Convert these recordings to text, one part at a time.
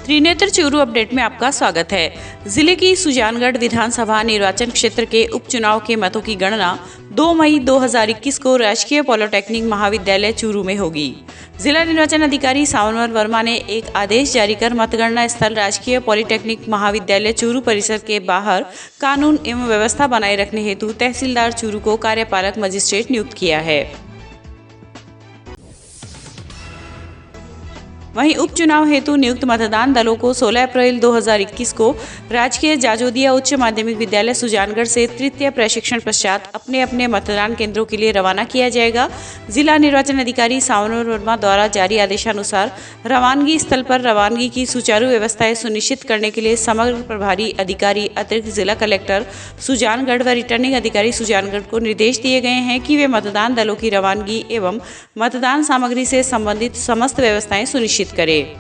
Trinetra Churu update में आपका स्वागत है। जिले की सुजानगढ़ विधानसभा निर्वाचन क्षेत्र के उपचुनाव के मतों की गणना 2 मई 2021 को राजकीय पॉलिटेक्निक महाविद्यालय चूरू में होगी। जिला निर्वाचन अधिकारी सावनवर वर्मा ने एक आदेश जारी कर मतगणना स्थल राजकीय पॉलिटेक्निक महाविद्यालय चूरू परिसर के बाहर कानून एवं व्यवस्था बनाए रखने हेतु तहसीलदार चूरू को कार्यपालक मजिस्ट्रेट नियुक्त किया है। वहीं उपचुनाव हेतु नियुक्त मतदान दलों को 16 अप्रैल 2021 को राजकीय जाजोदिया उच्च माध्यमिक विद्यालय सुजानगढ़ से तृतीय प्रशिक्षण पश्चात अपने अपने मतदान केंद्रों के लिए रवाना किया जाएगा। जिला निर्वाचन अधिकारी सावनवर वर्मा द्वारा जारी आदेशानुसार रवानगी स्थल पर रवानगी की सुचारू व्यवस्थाएं सुनिश्चित करने के लिए समग्र प्रभारी अधिकारी अतिरिक्त जिला कलेक्टर सुजानगढ़ व रिटर्निंग अधिकारी सुजानगढ़ को निर्देश दिए गए हैं कि वे मतदान दलों की रवानगी एवं मतदान सामग्री से संबंधित समस्त व्यवस्थाएं सुनिश्चित करें।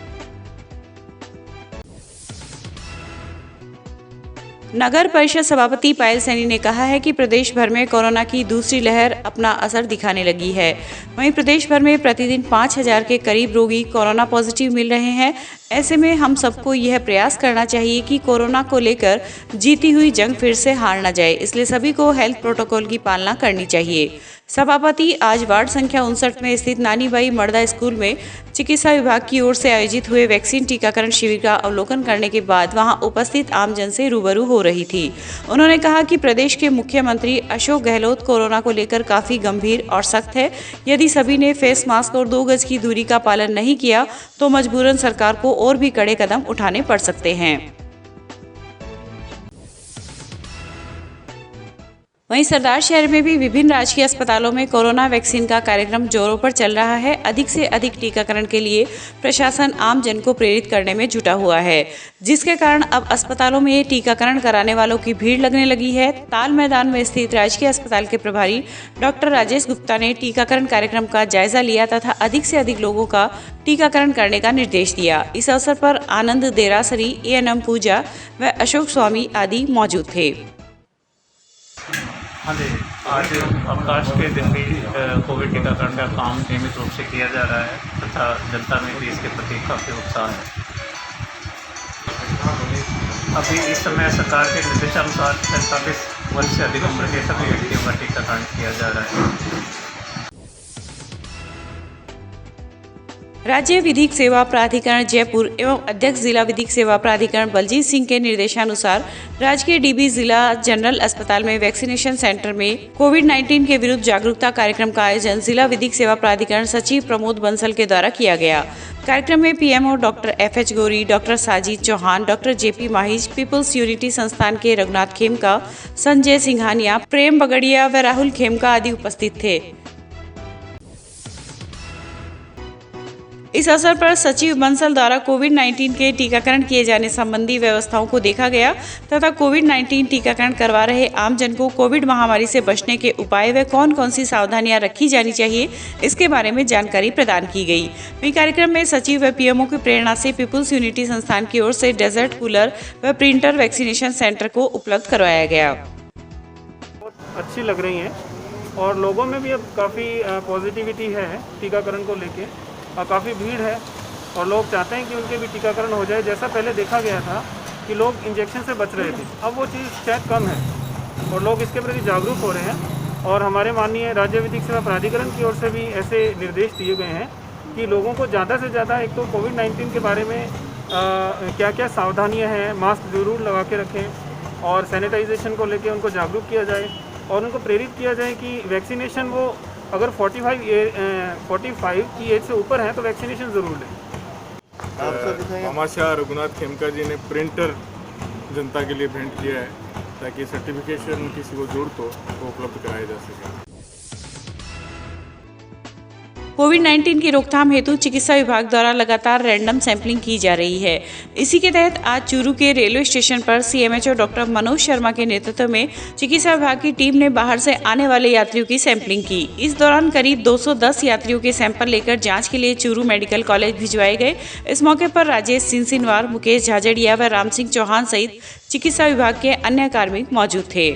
नगर परिषद सभापति पायल सैनी ने कहा है कि प्रदेश भर में कोरोना की दूसरी लहर अपना असर दिखाने लगी है। वहीं प्रदेश भर में प्रतिदिन 5000 के करीब रोगी कोरोना पॉजिटिव मिल रहे हैं। ऐसे में हम सबको यह प्रयास करना चाहिए कि कोरोना को लेकर जीती हुई जंग फिर से हार न जाए, इसलिए सभी को हेल्थ प्रोटोकॉल की पालना करनी चाहिए। सभापति आज वार्ड संख्या 59 में स्थित नानीबाई मर्दा स्कूल में चिकित्सा विभाग की ओर से आयोजित हुए वैक्सीन टीकाकरण शिविर का अवलोकन करने के बाद वहां उपस्थित आमजन से रूबरू हो रही थी। उन्होंने कहा कि प्रदेश के मुख्यमंत्री अशोक गहलोत कोरोना को लेकर काफी गंभीर और सख्त है। यदि सभी ने फेस मास्क और 2 गज की दूरी का पालन नहीं किया तो मजबूरन सरकार को और भी कड़े कदम उठाने पड़ सकते हैं। वहीं सरदार शहर में भी विभिन्न राजकीय अस्पतालों में कोरोना वैक्सीन का कार्यक्रम जोरों पर चल रहा है। अधिक से अधिक टीकाकरण के लिए प्रशासन आम जन को प्रेरित करने में जुटा हुआ है, जिसके कारण अब अस्पतालों में टीकाकरण कराने वालों की भीड़ लगने लगी है। ताल मैदान में स्थित राजकीय अस्पताल के प्रभारी डॉक्टर राजेश गुप्ता ने टीकाकरण कार्यक्रम का जायजा लिया तथा अधिक से अधिक लोगों का टीकाकरण करने का निर्देश दिया। इस अवसर पर आनंद देरासरी, एएनएम पूजा व अशोक स्वामी आदि मौजूद थे। हाँ जी, आज अवकाश के दिन भी कोविड टीकाकरण का काम नियमित रूप से किया जा रहा है तथा जनता में भी इसके प्रति काफ़ी उत्साह है। अभी इस समय सरकार के निर्देशानुसार 45 वर्ष से अधिक उम्र के सभी व्यक्तियों का टीकाकरण किया जा रहा है। राज्य विधिक सेवा प्राधिकरण जयपुर एवं अध्यक्ष जिला विधिक सेवा प्राधिकरण बलजीत सिंह के निर्देशानुसार राजकीय डीबी जिला जनरल अस्पताल में वैक्सीनेशन सेंटर में कोविड-19 के विरुद्ध जागरूकता कार्यक्रम का आयोजन जिला विधिक सेवा प्राधिकरण सचिव प्रमोद बंसल के द्वारा किया गया। कार्यक्रम में PMO doctor FH Gori, doctor Sajid Chauhan, doctor JP Mahij, peoples unity संस्थान के रघुनाथ खेमका, संजय सिंघानिया, प्रेम बगड़िया व राहुल खेमका आदि उपस्थित थे। इस अवसर पर सचिव बंसल द्वारा कोविड-19 के टीकाकरण किए जाने संबंधी व्यवस्थाओं को देखा गया तथा कोविड-19 टीकाकरण करवा रहे आम जन को कोविड महामारी से बचने के उपाय व कौन कौन सी सावधानियां रखी जानी चाहिए इसके बारे में जानकारी प्रदान की गई। वहीं कार्यक्रम में सचिव व पीएमओ की प्रेरणा से पीपुल्स यूनिटी संस्थान की ओर से डेजर्ट कूलर व प्रिंटर वैक्सीनेशन सेंटर को उपलब्ध करवाया गया। बहुत अच्छी लग रही हैं और लोगों में भी अब काफ़ी पॉजिटिविटी है टीकाकरण को लेके और काफ़ी भीड़ है और लोग चाहते हैं कि उनके भी टीकाकरण हो जाए। जैसा पहले देखा गया था कि लोग इंजेक्शन से बच रहे थे, अब वो चीज़ शायद कम है और लोग इसके प्रति जागरूक हो रहे हैं। और हमारे माननीय राज्य विधिक सेवा प्राधिकरण की ओर से भी ऐसे निर्देश दिए गए हैं कि लोगों को ज़्यादा से ज़्यादा एक तो कोविड-19 के बारे में क्या क्या सावधानियाँ हैं, मास्क ज़रूर लगा के रखें और सैनिटाइजेशन को लेकर उनको जागरूक किया जाए और उनको प्रेरित किया जाए कि वैक्सीनेशन वो अगर 45 की एज से ऊपर है तो वैक्सीनेशन ज़रूर लें। हमाशाह रघुनाथ खेमका जी ने प्रिंटर जनता के लिए भेंट किया है ताकि सर्टिफिकेशन किसी को जरूरत हो तो उपलब्ध कराया जा सके। कोविड-19 की रोकथाम हेतु चिकित्सा विभाग द्वारा लगातार रैंडम सैंपलिंग की जा रही है। इसी के तहत आज चूरू के रेलवे स्टेशन पर CMHO डॉक्टर मनोज शर्मा के नेतृत्व में चिकित्सा विभाग की टीम ने बाहर से आने वाले यात्रियों की सैंपलिंग की। इस दौरान करीब 210 यात्रियों के सैंपल लेकर जांच के लिए चूरू मेडिकल कॉलेज भिजवाए गए। इस मौके पर राजेश सिंसिनवार, मुकेश झाझड़िया व राम सिंह चौहान सहित चिकित्सा विभाग के अन्य कार्मिक मौजूद थे।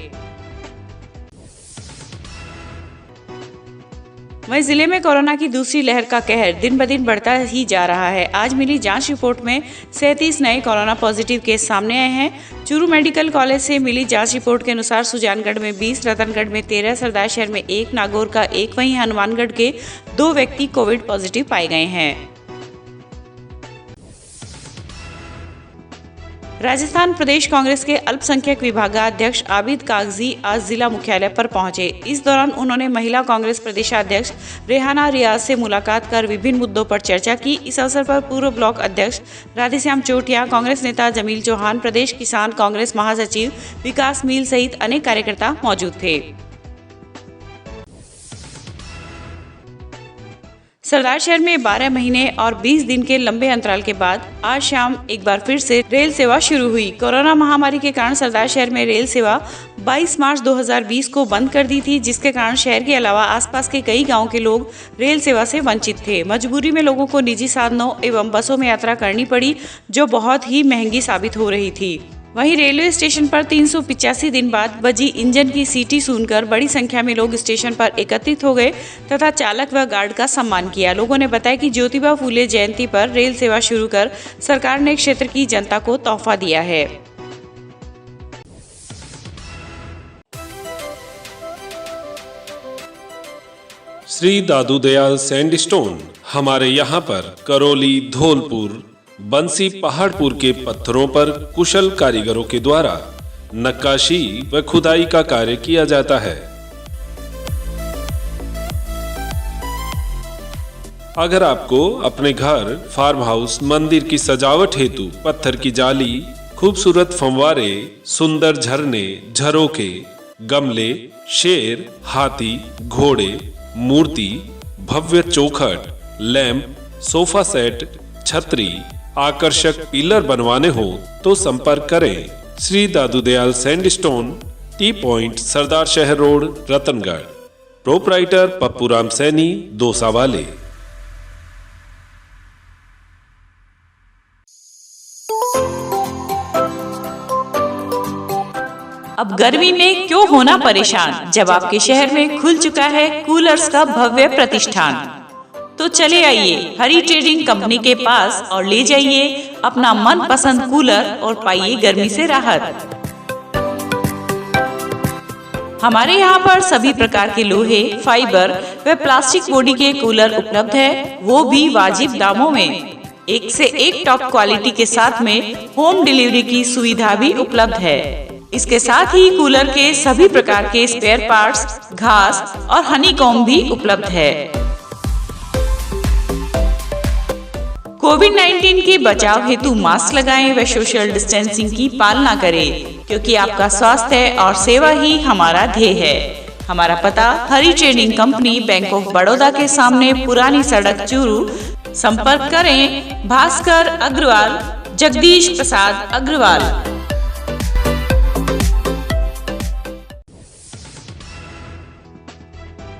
वहीं जिले में कोरोना की दूसरी लहर का कहर दिन ब दिन बढ़ता ही जा रहा है। आज मिली जांच रिपोर्ट में 37 नए कोरोना पॉजिटिव केस सामने आए हैं। चूरू मेडिकल कॉलेज से मिली जांच रिपोर्ट के अनुसार सुजानगढ़ में 20, रतनगढ़ में 13, सरदारशहर में 1, नागौर का 1, वहीं हनुमानगढ़ के 2 व्यक्ति कोविड पॉजिटिव पाए गए हैं। राजस्थान प्रदेश कांग्रेस के अल्पसंख्यक विभागाध्यक्ष आबिद कागजी आज जिला मुख्यालय पर पहुंचे। इस दौरान उन्होंने महिला कांग्रेस प्रदेशाध्यक्ष रेहाना रियाज से मुलाकात कर विभिन्न मुद्दों पर चर्चा की। इस अवसर पर पूर्व ब्लॉक अध्यक्ष राधेश्याम चोटिया, कांग्रेस नेता जमील चौहान, प्रदेश किसान कांग्रेस महासचिव विकास मील सहित अनेक कार्यकर्ता मौजूद थे। सरदारशहर में 12 महीने और 20 दिन के लंबे अंतराल के बाद आज शाम एक बार फिर से रेल सेवा शुरू हुई। कोरोना महामारी के कारण सरदारशहर में रेल सेवा 22 मार्च 2020 को बंद कर दी थी, जिसके कारण शहर के अलावा आसपास के कई गांवों के लोग रेल सेवा से वंचित थे। मजबूरी में लोगों को निजी साधनों एवं बसों में यात्रा करनी पड़ी, जो बहुत ही महंगी साबित हो रही थी। वहीं रेलवे स्टेशन पर 385 दिन बाद बजी इंजन की सीटी सुनकर बड़ी संख्या में लोग स्टेशन पर एकत्रित हो गए तथा चालक व गार्ड का सम्मान किया। लोगों ने बताया कि ज्योतिबा फूले जयंती पर रेल सेवा शुरू कर सरकार ने क्षेत्र की जनता को तोहफा दिया है। श्री दादू दयाल सैंडस्टोन हमारे यहाँ पर करौली, धौलपुर, बंसी, पहाड़पुर के पत्थरों पर कुशल कारीगरों के द्वारा नक्काशी व खुदाई का कार्य किया जाता है। अगर आपको अपने घर, फार्म हाउस, मंदिर की सजावट हेतु पत्थर की जाली, खूबसूरत फंवारे, सुंदर झरने, झरोखे, गमले, शेर, हाथी, घोड़े, मूर्ति, भव्य चौखट, लैंप, सोफा सेट, छतरी, आकर्षक पिलर बनवाने हो तो संपर्क करें Shri Dadu Dayal sandstone, T point, सरदार शहर रोड, रतनगढ़। प्रोपराइटर पप्पूराम सैनी, दोसा वाले। अब गर्मी में क्यों होना परेशान, जब आपके शहर में खुल चुका है कूलर्स का भव्य प्रतिष्ठान। तो चले आइए हरी ट्रेडिंग कंपनी के पास और ले जाइए अपना मनपसंद कूलर और पाइए गर्मी से राहत। हमारे यहाँ पर सभी प्रकार के लोहे, फाइबर व प्लास्टिक बॉडी के कूलर उपलब्ध है, वो भी वाजिब दामों में। एक से एक टॉप क्वालिटी के साथ में होम डिलीवरी की सुविधा भी उपलब्ध है। इसके साथ ही कूलर के सभी प्रकार के स्पेयर पार्ट्स, घास और हनीकॉम्ब भी उपलब्ध है। कोविड-19 के बचाव हेतु मास्क लगाएं व सोशल डिस्टेंसिंग की पालना करें, क्योंकि आपका स्वास्थ्य और सेवा ही हमारा ध्येय है। हमारा पता Hari trading company, bank of Baroda के सामने, पुरानी सड़क, चूरू। संपर्क करें भास्कर अग्रवाल, जगदीश प्रसाद अग्रवाल।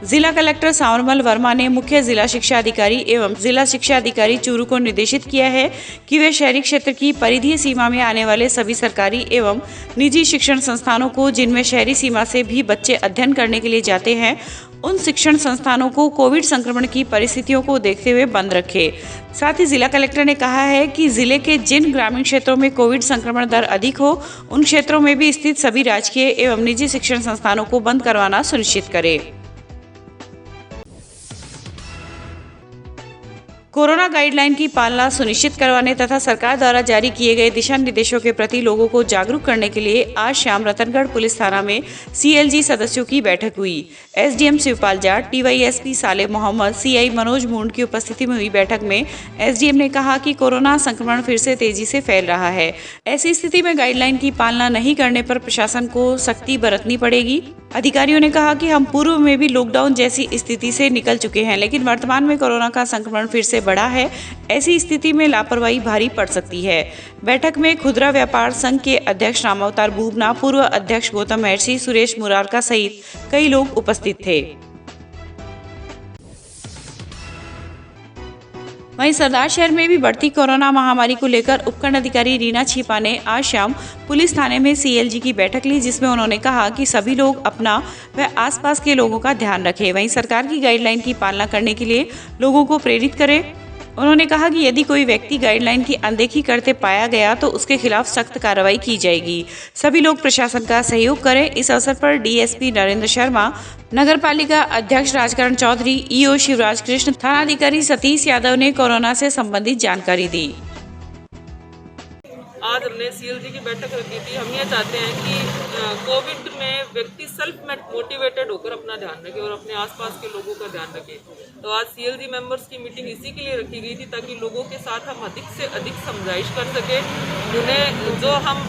जिला कलेक्टर सांवरमल वर्मा ने मुख्य जिला शिक्षा अधिकारी एवं जिला शिक्षा अधिकारी चूरू को निर्देशित किया है कि वे शहरी क्षेत्र की परिधीय सीमा में आने वाले सभी सरकारी एवं निजी शिक्षण संस्थानों को, जिनमें शहरी सीमा से भी बच्चे अध्ययन करने के लिए जाते हैं, उन शिक्षण संस्थानों को कोविड संक्रमण की परिस्थितियों को देखते हुए बंद रखे। साथ ही जिला कलेक्टर ने कहा है कि जिले के जिन ग्रामीण क्षेत्रों में कोविड संक्रमण दर अधिक हो, उन क्षेत्रों में भी स्थित सभी राजकीय एवं निजी शिक्षण संस्थानों को बंद करवाना सुनिश्चित करे। कोरोना गाइडलाइन की पालना सुनिश्चित करवाने तथा सरकार द्वारा जारी किए गए दिशा निर्देशों के प्रति लोगों को जागरूक करने के लिए आज शाम रतनगढ़ पुलिस थाना में CLG सदस्यों की बैठक हुई। SDM शिवपाल जाट, TYSP साले मोहम्मद, CI मनोज मुंड की उपस्थिति में हुई बैठक में SDM ने कहा कि कोरोना संक्रमण फिर से तेजी से फैल रहा है। ऐसी स्थिति में गाइडलाइन की पालना नहीं करने पर प्रशासन को सख्ती बरतनी पड़ेगी। अधिकारियों ने कहा कि हम पूर्व में भी लॉकडाउन जैसी स्थिति से निकल चुके हैं, लेकिन वर्तमान में कोरोना का संक्रमण फिर से बढ़ा है। ऐसी स्थिति में लापरवाही भारी पड़ सकती है। बैठक में खुदरा व्यापार संघ के अध्यक्ष रामावतार बूबना, पूर्व अध्यक्ष गौतम महर्षि, सुरेश मुरारका सहित कई लोग उपस्थित थे। वहीं सरदार शहर में भी बढ़ती कोरोना महामारी को लेकर उपखंड अधिकारी रीना छिपा ने आज शाम पुलिस थाने में सीएलजी की बैठक ली, जिसमें उन्होंने कहा कि सभी लोग अपना व आसपास के लोगों का ध्यान रखें। वहीं सरकार की गाइडलाइन की पालना करने के लिए लोगों को प्रेरित करें। उन्होंने कहा कि यदि कोई व्यक्ति गाइडलाइन की अनदेखी करते पाया गया तो उसके खिलाफ सख्त कार्रवाई की जाएगी। सभी लोग प्रशासन का सहयोग करें। इस अवसर पर डीएसपी नरेंद्र शर्मा, नगरपालिका अध्यक्ष राजकरण चौधरी, ईओ शिवराज कृष्ण, थानाधिकारी सतीश यादव ने कोरोना से संबंधित जानकारी दी। आज हमने सीएलजी की बैठक रखी थी। हम ये चाहते हैं कि कोविड में व्यक्ति सेल्फ मोटिवेटेड होकर अपना ध्यान रखे और अपने आसपास के लोगों का ध्यान रखे। तो आज सीएलजी मेंबर्स की मीटिंग इसी के लिए रखी गई थी ताकि लोगों के साथ हम अधिक से अधिक समझाइश कर सके। उन्हें जो हम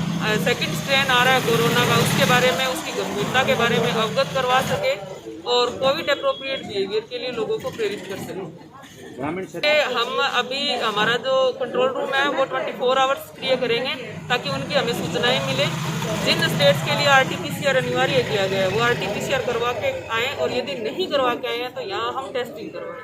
सेकंड स्ट्रेन आ रहा है कोरोना का, उसके बारे में, उसकी गंभीरता के बारे में अवगत करवा सके और कोविड अप्रोप्रिएट बिहेवियर के लिए लोगों को प्रेरित कर सकें। हम अभी हमारा जो कंट्रोल रूम है वो 24 आवर्स सक्रिय करेंगे ताकि उनकी हमें सूचनाएं मिले। जिन स्टेट्स के लिए RT-PCR अनिवार्य किया गया है वो RT-PCR करवा के आएँ और यदि नहीं करवा के आए हैं तो यहाँ हम टेस्टिंग करवाएं।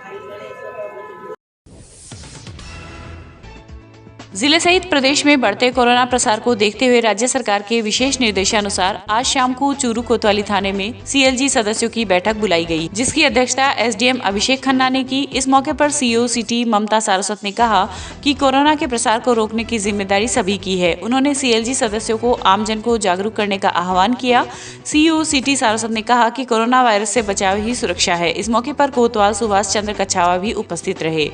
जिले सहित प्रदेश में बढ़ते कोरोना प्रसार को देखते हुए राज्य सरकार के विशेष निर्देशानुसार आज शाम को चूरू कोतवाली थाने में सीएलजी सदस्यों की बैठक बुलाई गई, जिसकी अध्यक्षता एसडीएम अभिषेक खन्ना ने की। इस मौके पर सीओ सिटी ममता सारस्वत ने कहा कि कोरोना के प्रसार को रोकने की जिम्मेदारी सभी की है। उन्होंने सीएलजी सदस्यों को आमजन को जागरूक करने का आह्वान किया। सीओ सिटी सारस्वत ने कहा कि कोरोना वायरस से बचाव ही सुरक्षा है। इस मौके पर कोतवाल सुभाष चंद्र कछावा भी उपस्थित रहे।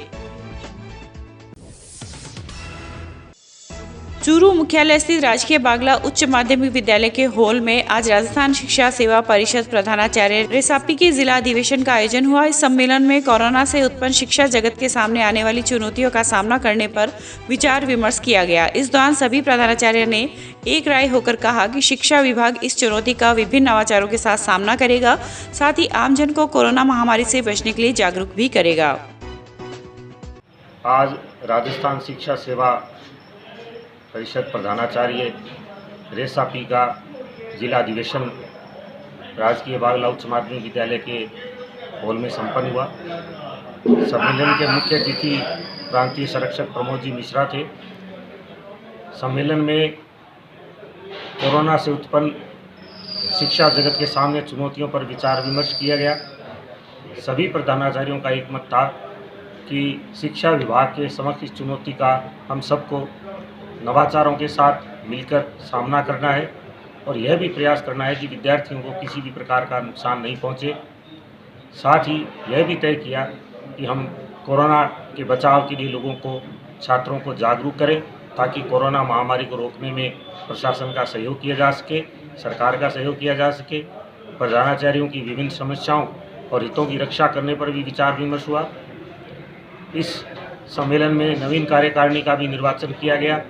चूरू मुख्यालय स्थित राजकीय बागला उच्च माध्यमिक विद्यालय के हॉल में आज राजस्थान शिक्षा सेवा परिषद प्रधानाचार्य रेसापी के जिला अधिवेशन का आयोजन हुआ। इस सम्मेलन में कोरोना से उत्पन्न शिक्षा जगत के सामने आने वाली चुनौतियों का सामना करने पर विचार विमर्श किया गया। इस दौरान सभी प्रधानाचार्य ने एक राय होकर कहा कि शिक्षा विभाग इस चुनौती का विभिन्न नवाचारों के साथ सामना करेगा, साथ ही आमजन को कोरोना महामारी से बचने के लिए जागरूक भी करेगा। आज राजस्थान शिक्षा सेवा परिषद प्रधानाचार्य रेसापी का जिला अधिवेशन राजकीय बागला उच्च माध्यमिक विद्यालय के हॉल में संपन्न हुआ। सम्मेलन के मुख्य अतिथि प्रांतीय संरक्षक प्रमोद जी मिश्रा थे। सम्मेलन में कोरोना से उत्पन्न शिक्षा जगत के सामने चुनौतियों पर विचार विमर्श किया गया। सभी प्रधानाचार्यों का एक मत था कि शिक्षा विभाग के समक्ष इस चुनौती का हम सबको नवाचारों के साथ मिलकर सामना करना है और यह भी प्रयास करना है कि विद्यार्थियों को किसी भी प्रकार का नुकसान नहीं पहुंचे। साथ ही यह भी तय किया कि हम कोरोना के बचाव के लिए लोगों को, छात्रों को जागरूक करें ताकि कोरोना महामारी को रोकने में प्रशासन का सहयोग किया जा सके, सरकार का सहयोग किया जा सके। प्रधानाचार्यों की विभिन्न समस्याओं और हितों की रक्षा करने पर भी विचार विमर्श हुआ। इस सम्मेलन में नवीन कार्यकारिणी का भी निर्वाचन किया गया।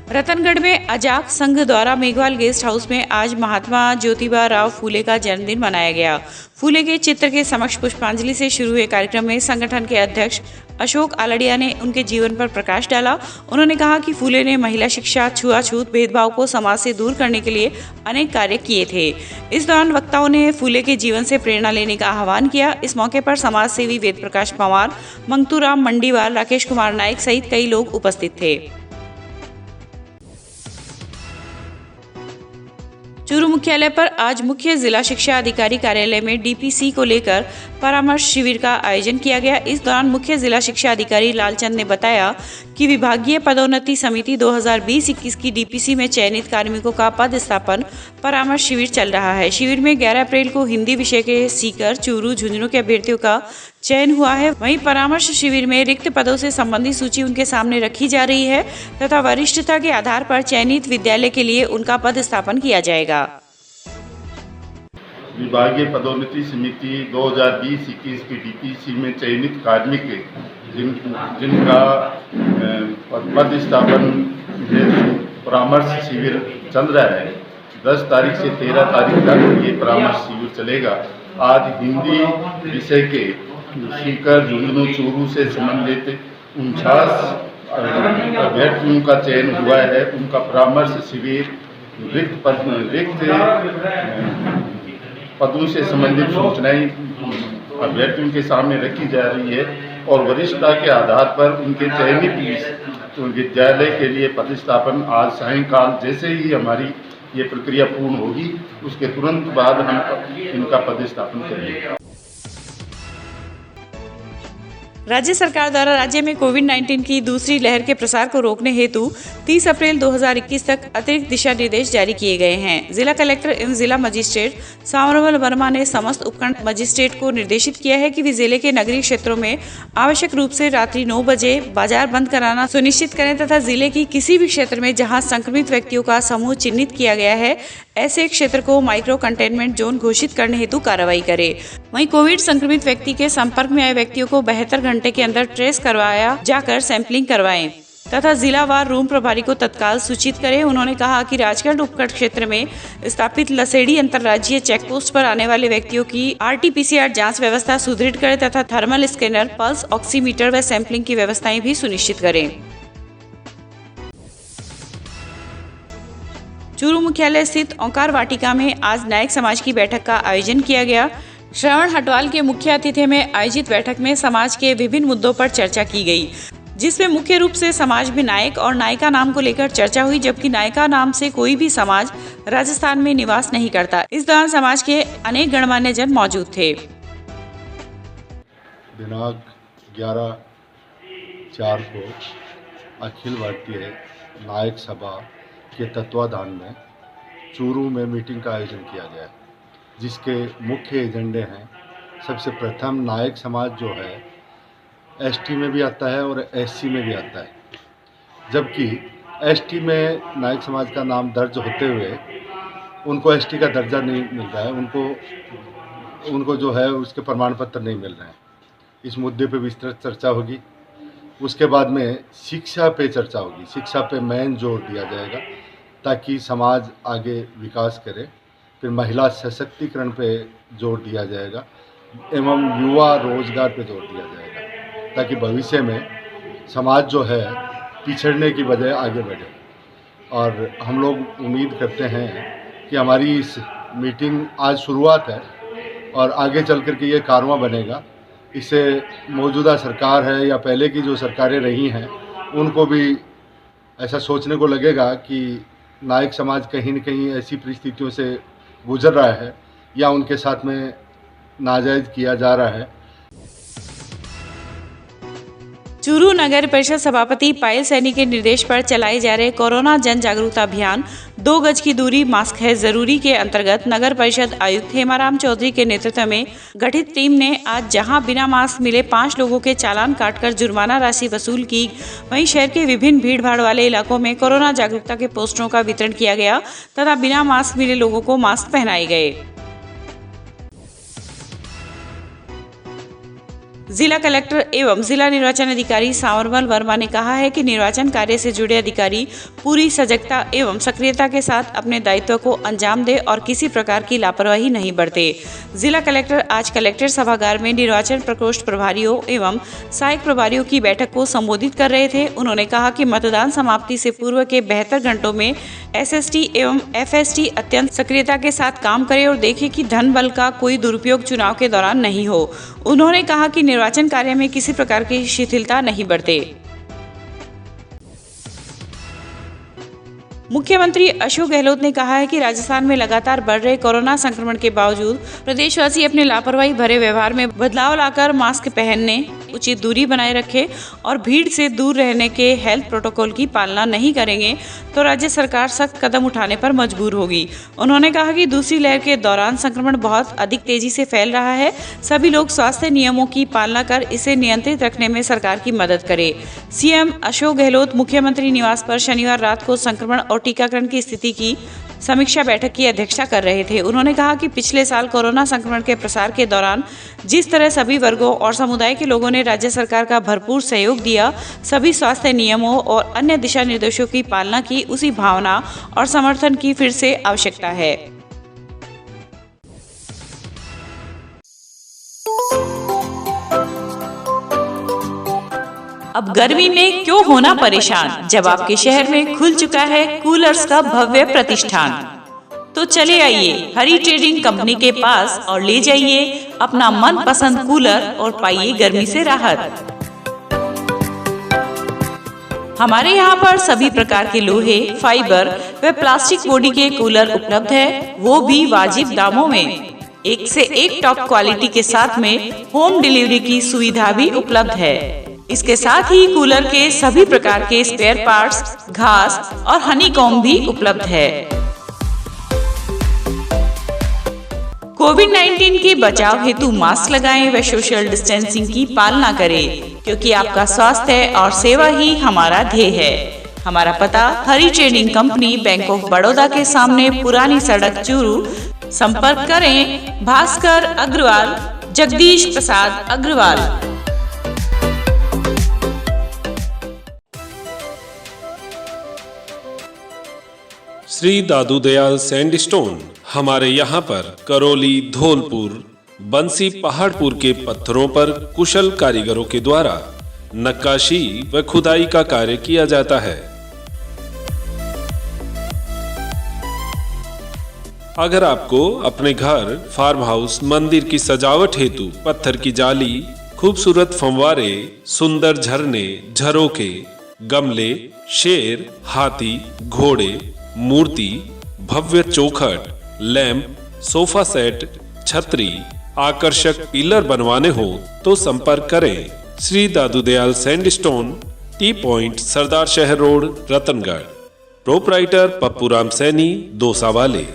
रतनगढ़ में अजाक संघ द्वारा मेघवाल गेस्ट हाउस में आज महात्मा ज्योतिबा राव फूले का जन्मदिन मनाया गया। फूले के चित्र के समक्ष पुष्पांजलि से शुरू हुए कार्यक्रम में संगठन के अध्यक्ष अशोक आलड़िया ने उनके जीवन पर प्रकाश डाला। उन्होंने कहा कि फूले ने महिला शिक्षा, छुआछूत भेदभाव को समाज से दूर करने के लिए अनेक कार्य किए थे। इस दौरान वक्ताओं ने फूले के जीवन से प्रेरणा लेने का आह्वान किया। इस मौके पर समाज सेवी वेद प्रकाश पवार, मंगतूराम मंडीवाल, राकेश कुमार नाइक सहित कई लोग उपस्थित थे। चूरू मुख्यालय पर आज मुख्य जिला शिक्षा अधिकारी कार्यालय में डीपीसी को लेकर परामर्श शिविर का आयोजन किया गया। इस दौरान मुख्य जिला शिक्षा अधिकारी लालचंद ने बताया कि विभागीय पदोन्नति समिति 2020-21 की डीपीसी में चयनित कार्मिकों का पद स्थापन परामर्श शिविर चल रहा है। शिविर में 11 अप्रैल को हिंदी विषय के सीकर, चूरू, झुंझुनू के अभ्यर्थियों का चयन हुआ है। वहीं परामर्श शिविर में रिक्त पदों से संबंधित सूची उनके सामने रखी जा रही है तथा वरिष्ठता के आधार पर चयनित विद्यालय के लिए उनका पद स्थापन किया जाएगा। विभागीय पदोन्नति समिति 2020-21 की डीपीसी में चयनित कार्मिक जिनका पद स्थापन परामर्श शिविर चल रहा है। 10 तारीख से 13 तारीख तक ये परामर्श शिविर चलेगा। आज हिंदी विषय के सीकर, झुंझुनू, चूरू से संबंधित 49 अभ्यर्थियों का चयन हुआ है। उनका परामर्श शिविर रिक्त पदों से संबंधित सूचनाएं अभ्यर्थियों के सामने रखी जा रही है और वरिष्ठता के आधार पर उनके चयनित विद्यालय के लिए प्रतिस्थापन आज सायंकाल जैसे ही हमारी ये प्रक्रिया पूर्ण होगी उसके तुरंत बाद हम इनका प्रतिस्थापन करेंगे। राज्य सरकार द्वारा राज्य में कोविड-19 की दूसरी लहर के प्रसार को रोकने हेतु 30 अप्रैल 2021 तक अतिरिक्त दिशा निर्देश जारी किए गए हैं। जिला कलेक्टर एवं जिला मजिस्ट्रेट सांवरमल वर्मा ने समस्त उपखंड मजिस्ट्रेट को निर्देशित किया है कि वे जिले के नगरीय क्षेत्रों में आवश्यक रूप से रात्रि 9 बजे बाजार बंद कराना सुनिश्चित करें तथा जिले की किसी भी क्षेत्र में जहां संक्रमित व्यक्तियों का समूह चिन्हित किया गया है ऐसे क्षेत्र को माइक्रो कंटेनमेंट जोन घोषित करने हेतु कार्रवाई करे। वहीं कोविड संक्रमित व्यक्ति के संपर्क में आए व्यक्तियों को 72 घंटे के अंदर ट्रेस करवाया जाकर सैंपलिंग करवाएं तथा जिलावार रूम प्रभारी को तत्काल सूचित करें। उन्होंने कहा कि राजगढ़ उपखंड क्षेत्र में स्थापित लसेड़ी अंतर्राज्यीय चेकपोस्ट पर आने वाले व्यक्तियों की RT-PCR जांच व्यवस्था सुदृढ़ करें तथा थर्मल स्कैनर, पल्स ऑक्सीमीटर व सैंपलिंग की व्यवस्थाएं भी सुनिश्चित करें। चूरू मुख्यालय स्थित ओंकार वाटिका में आज नायक समाज की बैठक का आयोजन किया गया। श्रवण हटवाल के मुख्य अतिथि में आयोजित बैठक में समाज के विभिन्न मुद्दों पर चर्चा की गई, जिसमें मुख्य रूप से समाज में नायक और नायिका नाम को लेकर चर्चा हुई, जबकि नायिका नाम से कोई भी समाज राजस्थान में निवास नहीं करता। इस दौरान समाज के अनेक गणमान्य जन मौजूद थे। दिनांक 11/4 को अखिल भारतीय नायक सभा के तत्वाधान में चूरू में मीटिंग का आयोजन किया गया, जिसके मुख्य एजेंडे हैं। सबसे प्रथम नायक समाज जो है ST में भी आता है और SC में भी आता है, जबकि ST में नायक समाज का नाम दर्ज होते हुए उनको ST का दर्जा नहीं मिल रहा है, उनको जो है उसके प्रमाण पत्र नहीं मिल रहे हैं। इस मुद्दे पे विस्तृत चर्चा होगी। उसके बाद में शिक्षा पे चर्चा होगी। शिक्षा पे मेन जोर दिया जाएगा ताकि समाज आगे विकास करे। फिर महिला सशक्तिकरण पे जोर दिया जाएगा एवं युवा रोजगार पे जोर दिया जाएगा ताकि भविष्य में समाज जो है पिछड़ने की बजाय आगे बढ़े। और हम लोग उम्मीद करते हैं कि हमारी इस मीटिंग आज शुरुआत है और आगे चल कर के ये कारवां बनेगा। इससे मौजूदा सरकार है या पहले की जो सरकारें रही हैं उनको भी ऐसा सोचने को लगेगा कि नायक समाज कहीं न कहीं ऐसी परिस्थितियों से गुजर रहा है या उनके साथ में नाजायज किया जा रहा है। चूरू नगर परिषद सभापति पायल सैनी के निर्देश पर चलाए जा रहे कोरोना जन जागरूकता अभियान 2 गज की दूरी मास्क है जरूरी के अंतर्गत नगर परिषद आयुक्त हेमाराम चौधरी के नेतृत्व में गठित टीम ने आज जहां बिना मास्क मिले 5 लोगों के चालान काटकर जुर्माना राशि वसूल की, वहीं शहर के विभिन्न भीड़ भाड़ वाले इलाकों में कोरोना जागरूकता के पोस्टरों का वितरण किया गया तथा बिना मास्क मिले लोगों को मास्क पहनाए गए। जिला कलेक्टर एवं जिला निर्वाचन अधिकारी सांवरमल वर्मा ने कहा है कि निर्वाचन कार्य से जुड़े अधिकारी पूरी सजगता एवं सक्रियता के साथ अपने दायित्व को अंजाम दे और किसी प्रकार की लापरवाही नहीं बरते। जिला कलेक्टर आज कलेक्टर सभागार में निर्वाचन प्रकोष्ठ प्रभारियों एवं सहायक प्रभारियों की बैठक को संबोधित कर रहे थे। उन्होंने कहा कि मतदान समाप्ति से पूर्व के 72 घंटों में SST एवं FST अत्यंत सक्रियता के साथ काम करे और देखे कि धन बल का कोई दुरुपयोग चुनाव के दौरान नहीं हो। उन्होंने कहा कि निर्वाचन कार्य में किसी प्रकार की शिथिलता नहीं बरते। मुख्यमंत्री अशोक गहलोत ने कहा है कि राजस्थान में लगातार बढ़ रहे कोरोना संक्रमण के बावजूद प्रदेशवासी अपने लापरवाही भरे व्यवहार में बदलाव लाकर मास्क पहनने, उचित दूरी बनाए रखे और भीड़ से दूर रहने के हेल्थ प्रोटोकॉल की पालना नहीं करेंगे तो राज्य सरकार सख्त कदम उठाने पर मजबूर होगी। उन्होंने कहा कि दूसरी लहर के दौरान संक्रमण बहुत अधिक तेजी से फैल रहा है। सभी लोग स्वास्थ्य नियमों की पालना कर इसे नियंत्रित रखने में सरकार की मदद करें। सीएम अशोक गहलोत मुख्यमंत्री निवास पर शनिवार रात को संक्रमण और टीकाकरण की स्थिति की समीक्षा बैठक की अध्यक्षता कर रहे थे। उन्होंने कहा कि पिछले साल कोरोना संक्रमण के प्रसार के दौरान जिस तरह सभी वर्गों और समुदाय के लोगों ने राज्य सरकार का भरपूर सहयोग दिया, सभी स्वास्थ्य नियमों और अन्य दिशा निर्देशों की पालना की, उसी भावना और समर्थन की फिर से आवश्यकता है। अब गर्मी में क्यों होना परेशान, जब आपके शहर में खुल चुका है कूलर्स का भव्य प्रतिष्ठान। तो चले आइए हरी ट्रेडिंग कंपनी के पास और ले जाइए अपना मनपसंद कूलर और पाइए गर्मी से राहत। हमारे यहाँ पर सभी प्रकार के लोहे, फाइबर व प्लास्टिक बॉडी के कूलर उपलब्ध है, वो भी वाजिब दामों में। एक से एक टॉप क्वालिटी के साथ में होम डिलीवरी की सुविधा भी उपलब्ध है। इसके साथ ही कूलर के सभी प्रकार के स्पेयर पार्ट्स, घास और हनीकॉम्ब भी उपलब्ध है। कोविड-19 के बचाव हेतु मास्क लगाएं व सोशल डिस्टेंसिंग की पालना करें, क्योंकि आपका स्वास्थ्य और सेवा ही हमारा ध्येय है। हमारा पता Hari trading company, bank of Baroda के सामने, पुरानी सड़क, चूरू। संपर्क करें भास्कर अग्रवाल, जगदीश प्रसाद अग्रवाल। श्री दादू दयाल सैंडस्टोन हमारे यहाँ पर करौली, धौलपुर, बंसी, पहाड़पुर के पत्थरों पर कुशल कारीगरों के द्वारा नक्काशी व खुदाई का कार्य किया जाता है। अगर आपको अपने घर, फार्म हाउस, मंदिर की सजावट हेतु पत्थर की जाली, खूबसूरत फंवारे, सुंदर झरने, झरोके, गमले, शेर, हाथी, घोड़े, मूर्ति, भव्य चौखट, लैंप, सोफा सेट, छतरी, आकर्षक पिलर बनवाने हो तो संपर्क करें Shri Dadu Dayal sandstone, T point, सरदार शहर रोड, रतनगढ़। प्रोपराइटर पप्पूराम सैनी, दोसा वाले।